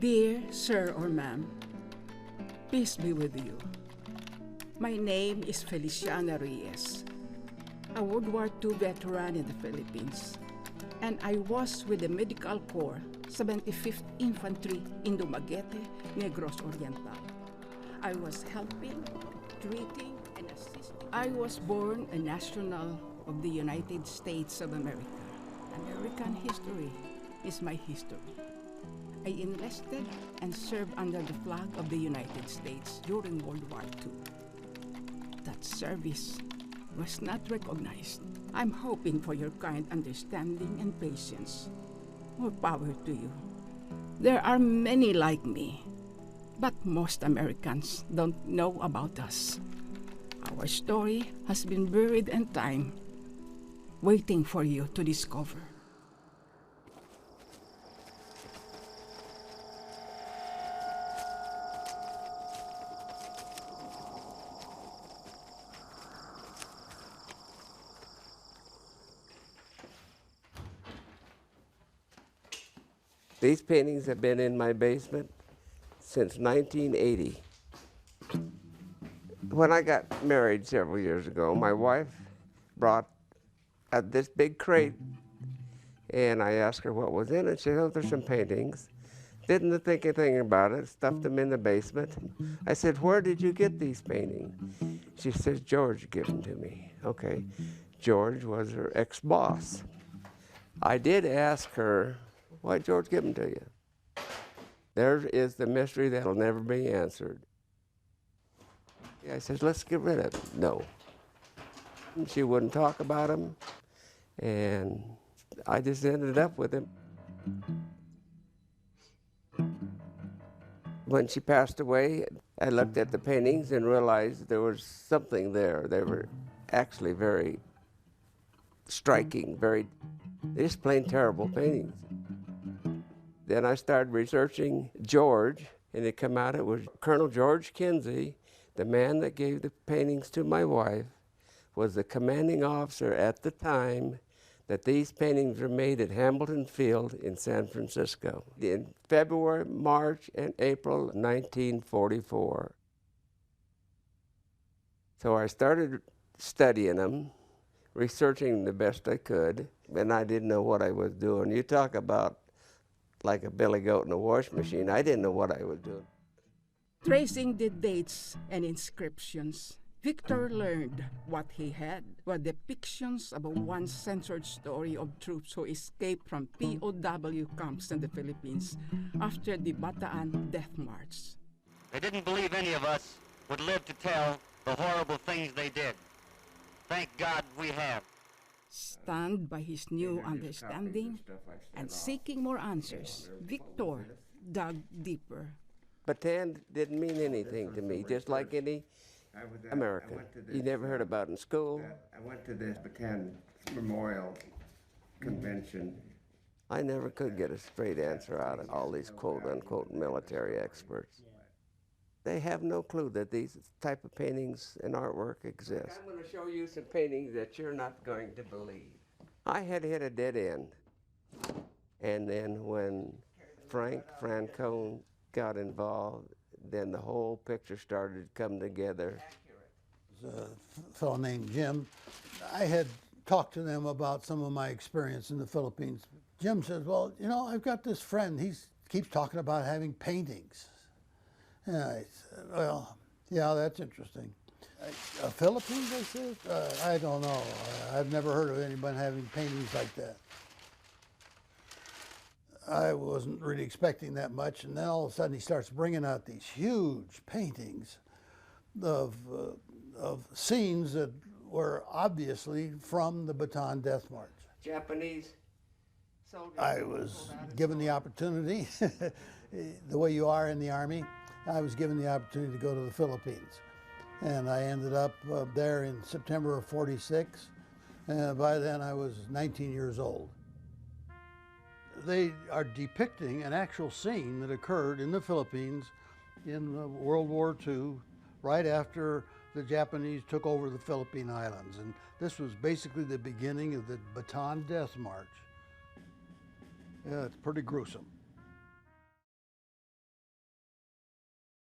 Dear Sir or Ma'am, peace be with you. My name is Feliciana Reyes, a World War II veteran in the Philippines, and I was with the Medical Corps, 75th Infantry in Dumaguete, Negros Oriental. I was helping, treating, and assisting. I was born a national of the United States of America. American history is my history. I enlisted and served under the flag of the United States during World War II. That service was not recognized. I'm hoping for your kind understanding and patience. More power to you. There are many like me, but most Americans don't know about us. Our story has been buried in time, waiting for you to discover. These paintings have been in my basement since 1980. When I got married several years ago, my wife brought this big crate, and I asked her what was in it. She said, oh, there's some paintings. Didn't think anything about it, stuffed them in the basement. I said, where did you get these paintings? She says, George gave them to me. Okay, George was her ex-boss. I did ask her, why did George give them to you? There is the mystery that'll never be answered. I said, let's get rid of them. No. She wouldn't talk about them, and I just ended up with him. When she passed away, I looked at the paintings and realized there was something there. They were actually very striking, very, just plain terrible paintings. Then I started researching George, and it came out it was Colonel George Kinsey, the man that gave the paintings to my wife, was the commanding officer at the time that these paintings were made at Hamilton Field in San Francisco in February, March, and April 1944. So I started studying them, researching the best I could, and I didn't know what I was doing. You talk about like a billy goat in a wash machine. I didn't know what I was doing. Tracing the dates and inscriptions, Victor learned what he had were depictions of a once-censored story of troops who escaped from POW camps in the Philippines after the Bataan Death March. They didn't believe any of us would live to tell the horrible things they did. Thank God we have. Stunned by his new understanding and seeking more answers, Victor dug deeper. Bataan didn't mean anything to me, just like any American. You never heard about it in school. I went to this Bataan Memorial Convention. I never could get a straight answer out of all these quote-unquote military experts. They have no clue that these type of paintings and artwork exist. I'm going to show you some paintings that you're not going to believe. I had hit a dead end. And then when Frank Francone got involved, then the whole picture started to come together. There's a fellow named Jim. I had talked to them about some of my experience in the Philippines. Jim says, well, you know, I've got this friend, he keeps talking about having paintings. And I said, well, yeah, that's interesting. Philippines, I said? I don't know. I've never heard of anyone having paintings like that. I wasn't really expecting that much, and then all of a sudden he starts bringing out these huge paintings of scenes that were obviously from the Bataan Death March. Japanese soldiers. I was given the opportunity, the way you are in the Army, I was given the opportunity to go to the Philippines. And I ended up there in September of '46. And by then I was 19 years old. They are depicting an actual scene that occurred in the Philippines in World War II, right after the Japanese took over the Philippine Islands. And this was basically the beginning of the Bataan Death March. Yeah, it's pretty gruesome.